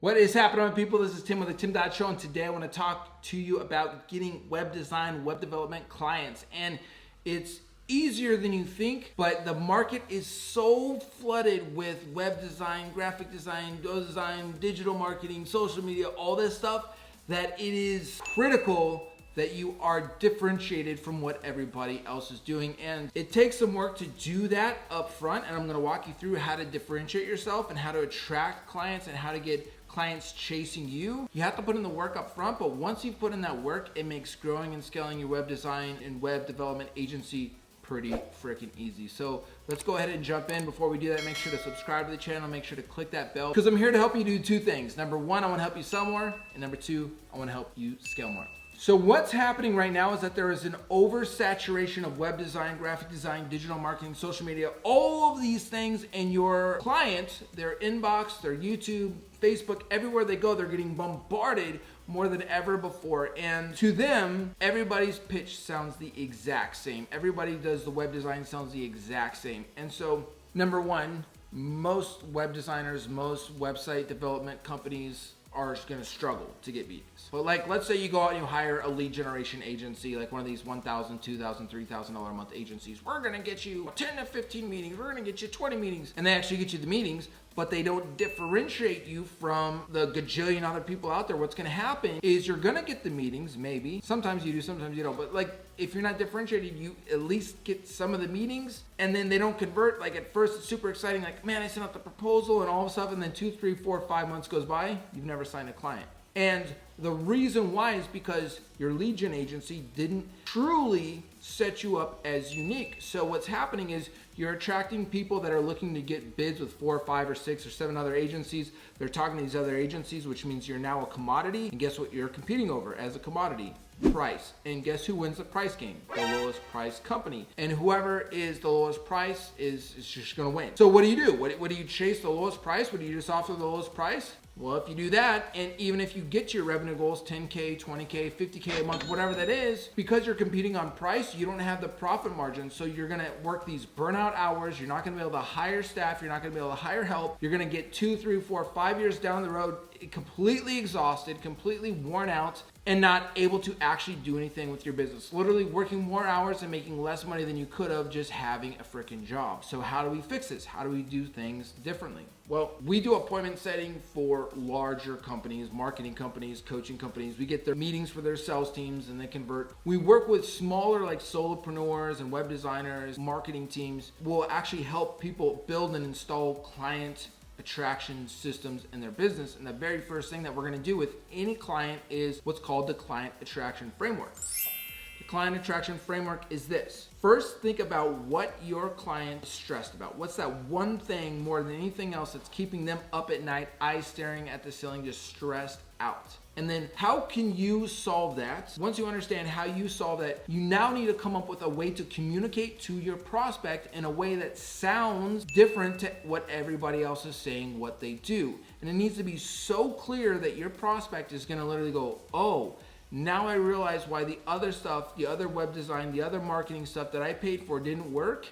What is happening, my people? This is Tim with the Tim Dodd Show, and today I want to talk to you about getting web design, web development clients. And it's easier than you think, but the market is so flooded with web design, graphic design, design, digital marketing, social media, all this stuff, that it is critical that you are differentiated from what everybody else is doing. And it takes some work to do that up front, and I'm going to walk you through how to differentiate yourself and how to attract clients and how to get clients chasing you. You have to put in the work up front, but once you've put in that work, it makes growing and scaling your web design and web development agency pretty freaking easy. So let's go ahead and jump in. Before we do that, make sure to subscribe to the channel, make sure to click that bell, because I'm here to help you do two things. Number one, I want to help you sell more, and number two, I want to help you scale more. So what's happening right now is that there is an oversaturation of web design, graphic design, digital marketing, social media, all of these things, and your clients, their inbox, their YouTube, Facebook, everywhere they go, they're getting bombarded more than ever before. And to them, everybody's pitch sounds the exact same. Everybody does the web design sounds the exact same. And so, number one, most web designers, most website development companies are going to struggle to get meetings. But like, let's say you go out and you hire a lead generation agency, like one of these $1,000, $2,000, $3,000 a month agencies. We're going to get you 10 to 15 meetings. We're going to get you 20 meetings. And they actually get you the meetings, but they don't differentiate you from the gajillion other people out there. What's going to happen is you're going to get the meetings, maybe. Sometimes you do, sometimes you don't. But like, if you're not differentiated, you at least get some of the meetings, and then they don't convert. Like at first, it's super exciting. Like, man, I sent out the proposal and all of stuff, and then 2, 3, 4, 5 months goes by. You've never signed a client. And the reason why is because your lead gen agency didn't truly set you up as unique. So what's happening is you're attracting people that are looking to get bids with 4 or 5 or 6 or 7 other agencies. They're talking to these other agencies, which means you're now a commodity. And guess what you're competing over as a commodity? Price. And guess who wins the price game? The lowest price company. And whoever is the lowest price is just going to win. So what do? What do you chase the lowest price? What do you just offer the lowest price? Well, if you do that, and even if you get your revenue goals, 10K, 20K, 50K a month, whatever that is, because you're competing on price, you don't have the profit margin. So you're going to work these burnout hours. You're not going to be able to hire staff. You're not going to be able to hire help. You're going to get 2, 3, 4, 5 years down the road, completely exhausted, completely worn out, and not able to actually do anything with your business. Literally working more hours and making less money than you could have just having a freaking job. So how do we fix this? How do we do things differently? Well, we do appointment setting for larger companies, marketing companies, coaching companies. We get their meetings for their sales teams and they convert. We work with smaller like solopreneurs and web designers, marketing teams. We'll actually help people build and install client attraction systems in their business. And the very first thing that we're going to do with any client is what's called the client attraction framework. The client attraction framework is this. First, think about what your client is stressed about. What's that one thing more than anything else that's keeping them up at night, eyes staring at the ceiling, just stressed out? And then how can you solve that? Once you understand how you solve that, you now need to come up with a way to communicate to your prospect in a way that sounds different to what everybody else is saying what they do. And it needs to be so clear that your prospect is going to literally go, oh, now I realize why the other stuff, the other web design, the other marketing stuff that I paid for didn't work,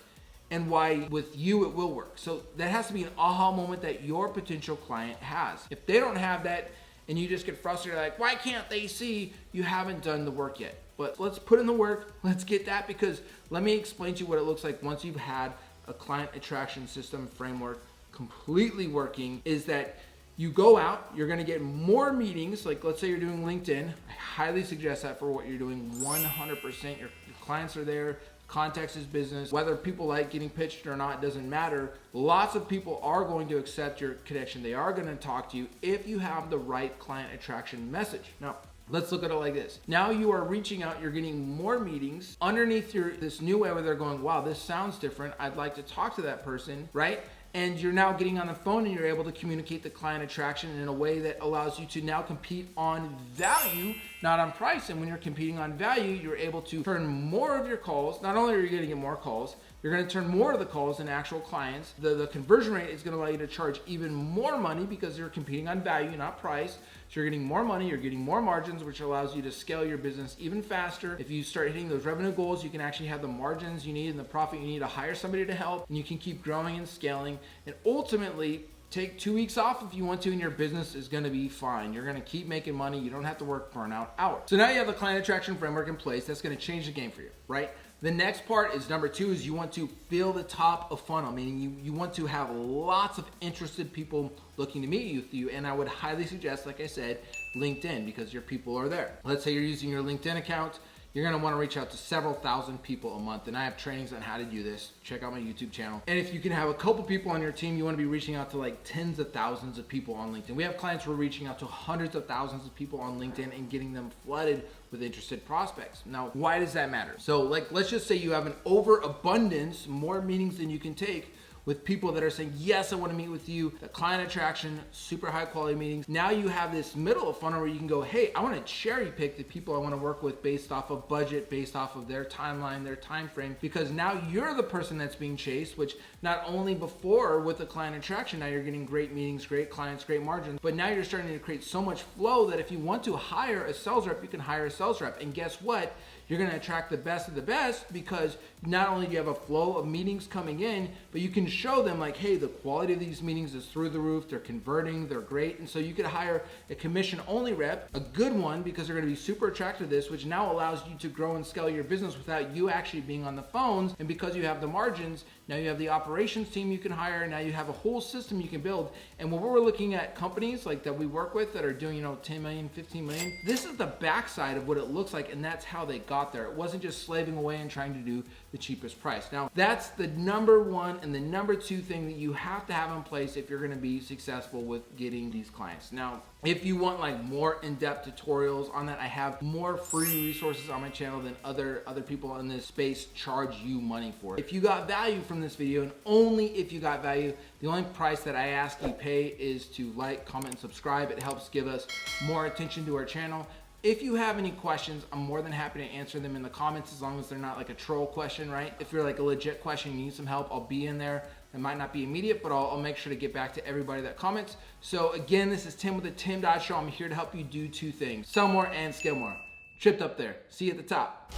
and why with you it will work. So that has to be an aha moment that your potential client has. If they don't have that, and you just get frustrated, like, why can't they see? You haven't done the work yet. But let's put in the work. Let's get that, because let me explain to you what it looks like once you've had a client attraction system framework completely working, is that you go out, you're gonna get more meetings. Like let's say you're doing LinkedIn. I highly suggest that for what you're doing 100%. Your clients are there. Context is business. Whether people like getting pitched or not doesn't matter. Lots of people are going to accept your connection. They are going to talk to you if you have the right client attraction message. Now, let's look at it like this. Now you are reaching out, you're getting more meetings underneath this new way where they're going, wow, this sounds different. I'd like to talk to that person, right? And you're now getting on the phone and you're able to communicate the client attraction in a way that allows you to now compete on value, not on price. And when you're competing on value, you're able to turn more of your calls. Not only are you going to get more calls, you're going to turn more of the calls into actual clients. The conversion rate is going to allow you to charge even more money because you're competing on value, not price. So you're getting more money, you're getting more margins, which allows you to scale your business even faster. If you start hitting those revenue goals, you can actually have the margins you need and the profit you need to hire somebody to help, and you can keep growing and scaling. And ultimately, take 2 weeks off if you want to, and your business is gonna be fine. You're gonna keep making money. You don't have to work burnout hours. So now you have the client attraction framework in place. That's gonna change the game for you, right? The next part is number 2, is you want to fill the top of funnel, meaning you want to have lots of interested people looking to meet with you. And I would highly suggest, like I said, LinkedIn, because your people are there. Let's say you're using your LinkedIn account. You're gonna wanna reach out to several thousand people a month, and I have trainings on how to do this. Check out my YouTube channel. And if you can have a couple people on your team, you wanna be reaching out to like tens of thousands of people on LinkedIn. We have clients who are reaching out to hundreds of thousands of people on LinkedIn and getting them flooded with interested prospects. Now, why does that matter? So like, let's just say you have an overabundance, more meetings than you can take, with people that are saying, yes, I want to meet with you, the client attraction, super high quality meetings. Now you have this middle of funnel where you can go, hey, I want to cherry pick the people I want to work with based off of budget, based off of their timeline, their time frame, because now you're the person that's being chased, which not only before with the client attraction, now you're getting great meetings, great clients, great margins, but now you're starting to create so much flow that if you want to hire a sales rep, you can hire a sales rep. And guess what? You're going to attract the best of the best, because not only do you have a flow of meetings coming in, but you can show them like, hey, the quality of these meetings is through the roof. They're converting, they're great. And so you could hire a commission only rep, a good one, because they're going to be super attracted to this, which now allows you to grow and scale your business without you actually being on the phones. And because you have the margins, now you have the operations team you can hire. Now you have a whole system you can build. And when we're looking at companies like that we work with that are doing, 10 million, 15 million, this is the backside of what it looks like. And that's how they got there. It wasn't just slaving away and trying to do the cheapest price. Now, that's the number 1 and the number 2 thing that you have to have in place if you're going to be successful with getting these clients. Now, if you want like more in-depth tutorials on that, I have more free resources on my channel than other people in this space charge you money for. If you got value from this video, and only if you got value, the only price that I ask you pay is to like, comment, and subscribe. It helps give us more attention to our channel. If you have any questions, I'm more than happy to answer them in the comments, as long as they're not like a troll question, right? If you're like a legit question, you need some help, I'll be in there. It might not be immediate, but I'll make sure to get back to everybody that comments. So again, this is Tim with the Tim Dodd Show. I'm here to help you do 2 things: sell more and scale more. Tripped up there. See you at the top.